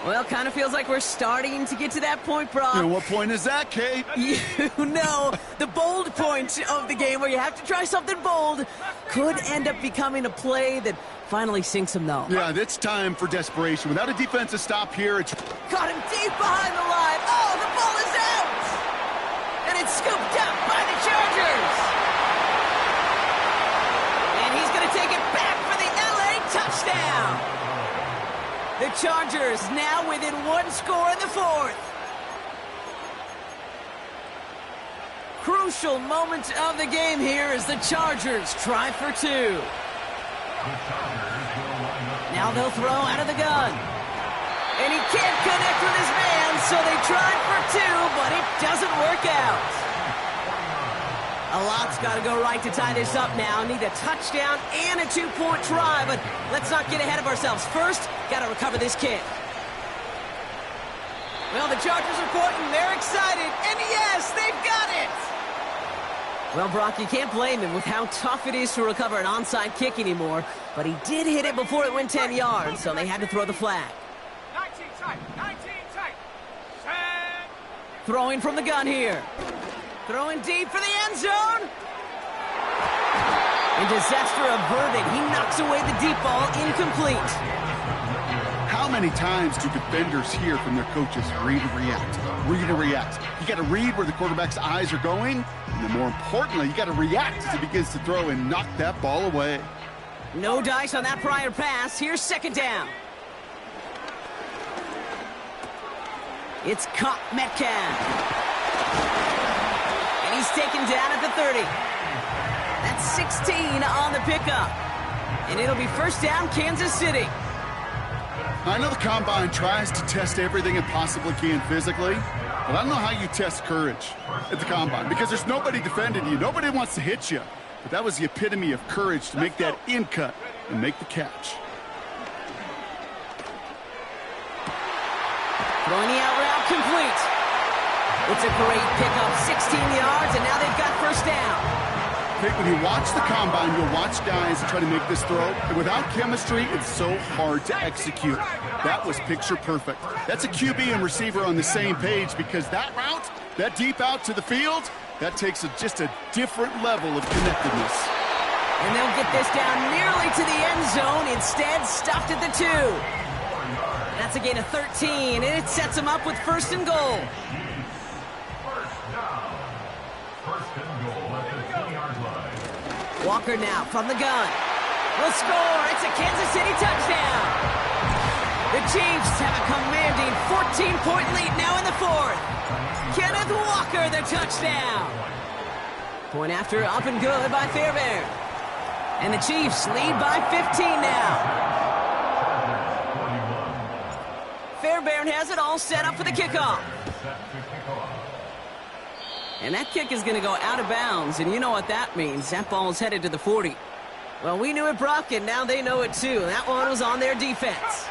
Well, kind of feels like we're starting to get to that point, Brock. And what point is that, Kate? You know, the bold point of the game where you have to try something bold could end up becoming a play that finally sinks him, though. Yeah, it's time for desperation. Without a defensive stop here, it's... Caught him deep behind the line. Oh, the ball is out! And it's scooped up by the Chargers. And he's going to take it back for the L.A. touchdown. The Chargers now within one score in the 4th. Crucial moment of the game here as the Chargers try for 2. Now they'll throw out of the gun. And he can't connect with his man, so they tried for 2, but it doesn't work out. A lot's got to go right to tie this up now. Need a touchdown and a 2-point try, but let's not get ahead of ourselves. First, got to recover this kick. Well, the Chargers are reporting. They're excited, and yes, they've got it! Well, Brock, you can't blame him with how tough it is to recover an onside kick anymore, but he did hit it before it went 10 yards, so they had to throw the flag. 19 tight, 19 tight. Throwing from the gun here. Throwing deep for the end zone. And disaster averted. He knocks away the deep ball, incomplete. How many times do defenders hear from their coaches, read and react, read and react? You got to read where the quarterback's eyes are going, and then more importantly, you got to react as he begins to throw and knock that ball away. No dice on that prior pass. Here's second down. It's caught Metcalf. And he's taken down at the 30. That's 16 on the pickup. And it'll be first down, Kansas City. I know the Combine tries to test everything it possibly can physically, but I don't know how you test courage at the Combine because there's nobody defending you. Nobody wants to hit you. But that was the epitome of courage to make that in cut and make the catch. Throwing the out route complete. It's a great pickup, 16 yards, and now they've got first down. Okay, when you watch the Combine, you'll watch guys try to make this throw, and without chemistry, it's so hard to execute. That was picture perfect. That's a QB and receiver on the same page because that route, that deep out to the field, that takes just a different level of connectedness. And they'll get this down nearly to the end zone, instead stuffed at the 2. That's a gain of 13, and it sets them up with first and goal. Walker now from the gun. Will score. It's a Kansas City touchdown. The Chiefs have a commanding 14-point lead now in the 4th. Kenneth Walker, the touchdown. Point after, up and good by Fairbairn. And the Chiefs lead by 15 now. Fairbairn has it all set up for the kickoff. And that kick is going to go out of bounds, and you know what that means. That ball is headed to the 40. Well, we knew it, Brock, and now they know it too. That one was on their defense.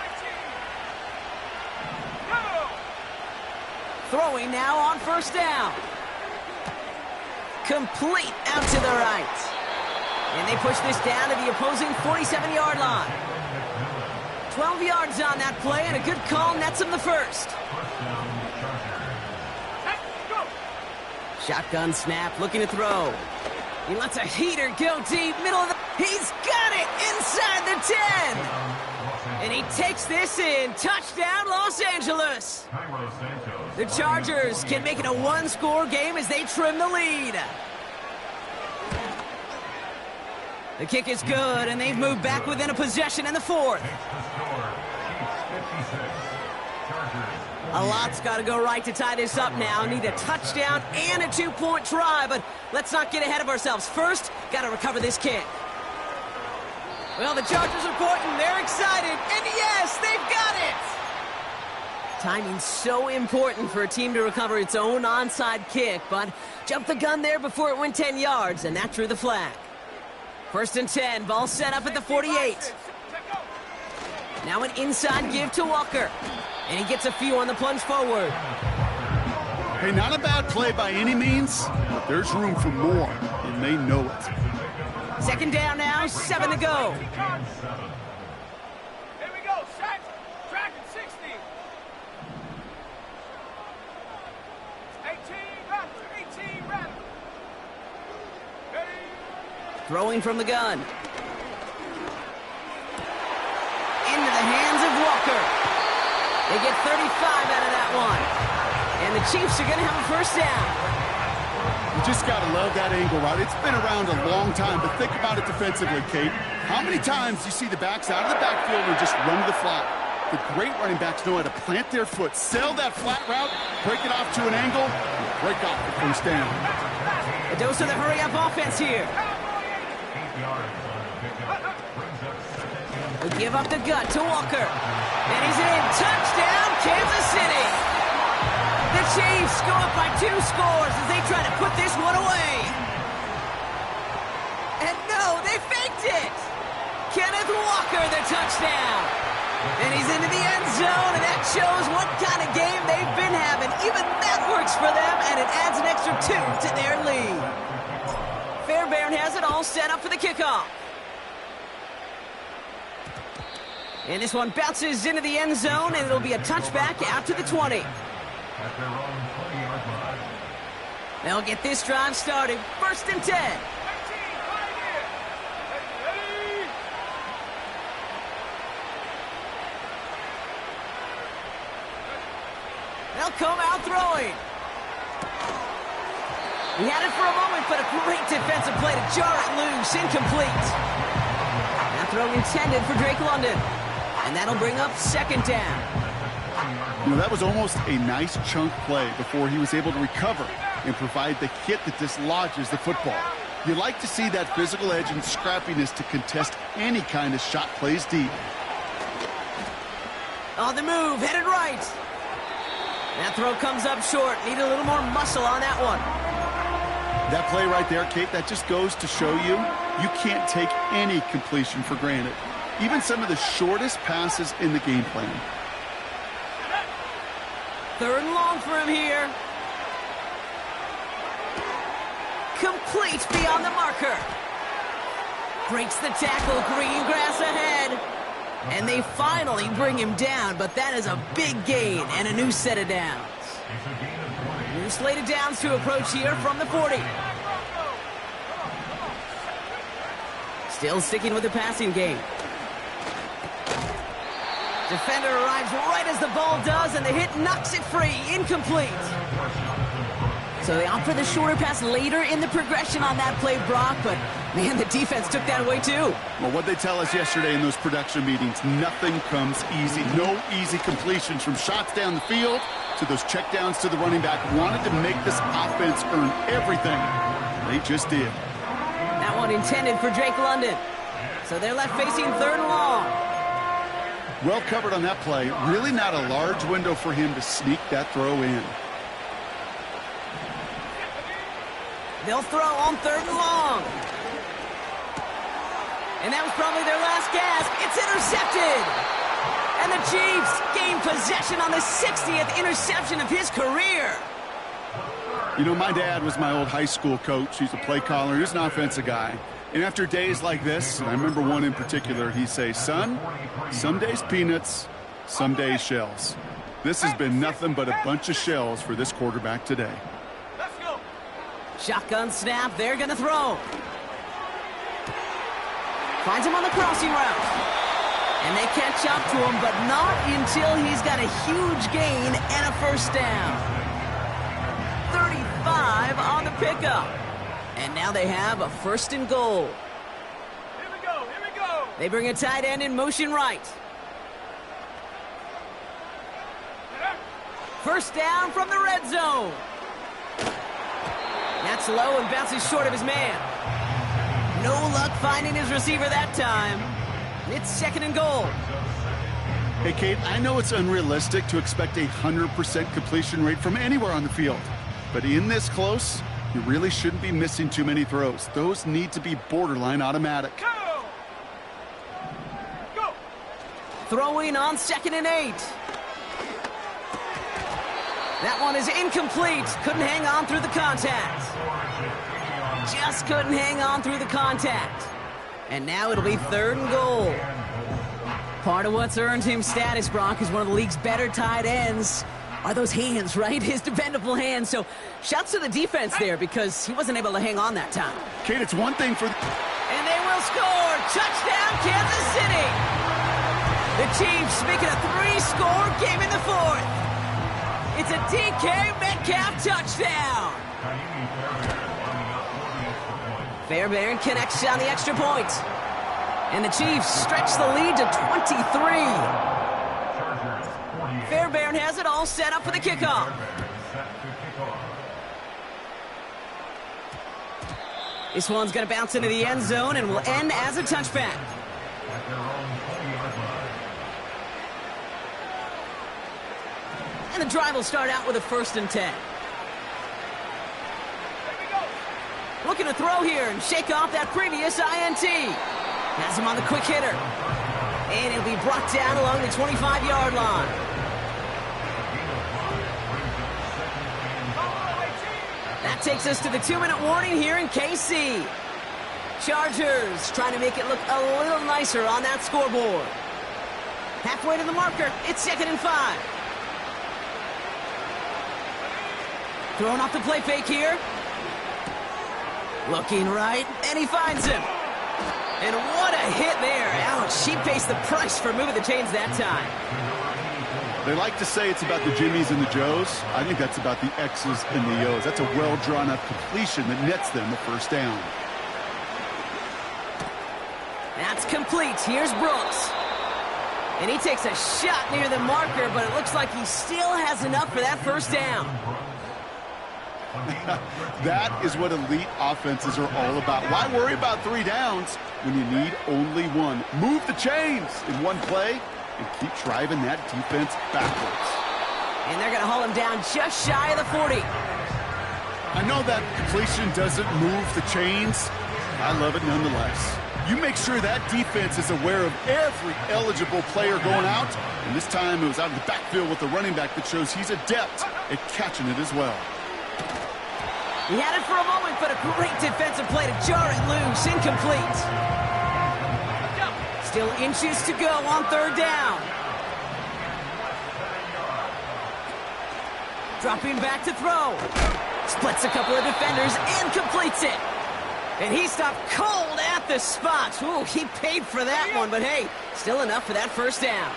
Throwing now on first down. Complete out to the right. And they push this down to the opposing 47-yard line. 12 yards on that play, and a good call nets him the first. Shotgun snap, looking to throw. He lets a heater go deep, middle of the... He's got it inside the 10! And he takes this in. Touchdown, Los Angeles! The Chargers can make it a one-score game as they trim the lead. The kick is good, and they've moved back within a possession in the 4th. A lot's got to go right to tie this up now. Need a touchdown and a 2-point try, but let's not get ahead of ourselves. First, got to recover this kick. Well, the Chargers are pointing. They're excited, and yes, they've got it! Timing's so important for a team to recover its own onside kick, but jumped the gun there before it went 10 yards, and that drew the flag. First and 10, ball set up at the 48. Now an inside give to Walker. And he gets a few on the plunge forward. Hey, not a bad play by any means, but there's room for more, and they know it. Second down now, 7 to go. Here we go, Shaq. Track at 60. 18 Rattler. Throwing from the gun. Into the hands of Walker. They get 35 out of that one. And the Chiefs are going to have a first down. You just got to love that angle, right? It's been around a long time, but think about it defensively, Kate. How many times do you see the backs out of the backfield and just run to the flat? The great running backs know how to plant their foot, sail that flat route, break it off to an angle, and break off the first down. A dose of the hurry-up offense here. We give up the gut to Walker. And he's in. Touchdown, Kansas City. The Chiefs go up by 2 scores as they try to put this one away. And no, they faked it. Kenneth Walker, the touchdown. And he's into the end zone, and that shows what kind of game they've been having. Even that works for them, and it adds an extra 2 to their lead. Fairbairn has it all set up for the kickoff. And this one bounces into the end zone, and it'll be a touchback out to the 20. They'll get this drive started. First and 10. come out throwing. He had it for a moment, but a great defensive play to jar it loose. Incomplete. That throw intended for Drake London. And that'll bring up second down. You know, that was almost a nice chunk play before he was able to recover and provide the hit that dislodges the football. You like to see that physical edge and scrappiness to contest any kind of shot plays deep. On the move, headed right. That throw comes up short. Need a little more muscle on that one. That play right there, Kate, that just goes to show you can't take any completion for granted. Even some of the shortest passes in the game plan. Third and long for him here. Complete beyond the marker. Breaks the tackle, green grass ahead. And they finally bring him down, but that is a big gain and a new set of downs. New slate of downs to approach here from the 40. Still sticking with the passing game. Defender arrives right as the ball does, and the hit knocks it free. Incomplete. So they opt for the shorter pass later in the progression on that play, Brock, but man, the defense took that away too. Well, what they tell us yesterday in those production meetings, nothing comes easy. No easy completions from shots down the field to those checkdowns to the running back. Wanted to make this offense earn everything. They just did. That one intended for Drake London. So they're left facing third and long. Well covered on that play. Really not a large window for him to sneak that throw in. They'll throw on third and long. And that was probably their last gasp. It's intercepted. And the Chiefs gain possession on the 60th interception of his career. You know, my dad was my old high school coach. He's a play caller. He's an offensive guy. And after days like this, and I remember one in particular, he'd say, son, some days peanuts, some days shells. This has been nothing but a bunch of shells for this quarterback today. Shotgun snap, they're going to throw. Finds him on the crossing route. And they catch up to him, but not until he's got a huge gain and a first down. 35 on the pickup. And now they have a first and goal. Here we go, here we go. They bring a tight end in motion right. First down from the red zone. That's low and bounces short of his man. No luck finding his receiver that time. It's second and goal. Hey, Kate, I know it's unrealistic to expect a 100% completion rate from anywhere on the field. But in this close, you really shouldn't be missing too many throws. Those need to be borderline automatic. Go! Go! Throwing on 2nd and 8. That one is incomplete. Couldn't hang on through the contact. Just couldn't hang on through the contact. And now it'll be third and goal. Part of what's earned him status, Brock, is one of the league's better tight ends. Are those hands, right? His dependable hands. So shouts to the defense there because he wasn't able to hang on that time. Kate, it's one thing for... And they will score. Touchdown, Kansas City. The Chiefs make it a 3-score game in the 4th. It's a DK Metcalf touchdown. Fairbairn connects on the extra point. And the Chiefs stretch the lead to 23. Fairbairn has it all set up for the kickoff. This one's going to bounce into the end zone and will end as a touchback. And the drive will start out with a 1st and 10. Looking to throw here and shake off that previous INT. Has him on the quick hitter. And he'll be brought down along the 25-yard line. That takes us to the 2-minute warning here in KC. Chargers trying to make it look a little nicer on that scoreboard. Halfway to the marker, it's 2nd and 5. Throwing off the play fake here. Looking right, and he finds him. And what a hit there. Ouch, she pays the price for moving the chains that time. They like to say it's about the Jimmies and the Joes. I think that's about the X's and the O's. That's a well-drawn-up completion that nets them the first down. That's complete. Here's Brooks. And he takes a shot near the marker, but it looks like he still has enough for that first down. That is what elite offenses are all about. Why worry about 3 downs when you need only one? Move the chains in one play and keep driving that defense backwards. And they're going to haul him down just shy of the 40. I know that completion doesn't move the chains. I love it nonetheless. You make sure that defense is aware of every eligible player going out. And this time it was out of the backfield with the running back that shows he's adept at catching it as well. He had it for a moment, but a great defensive play to jar it loose. Incomplete. Still inches to go on 3rd down. Dropping back to throw. Splits a couple of defenders and completes it. And he stopped cold at the spot. Ooh, he paid for that one, but hey, still enough for that first down.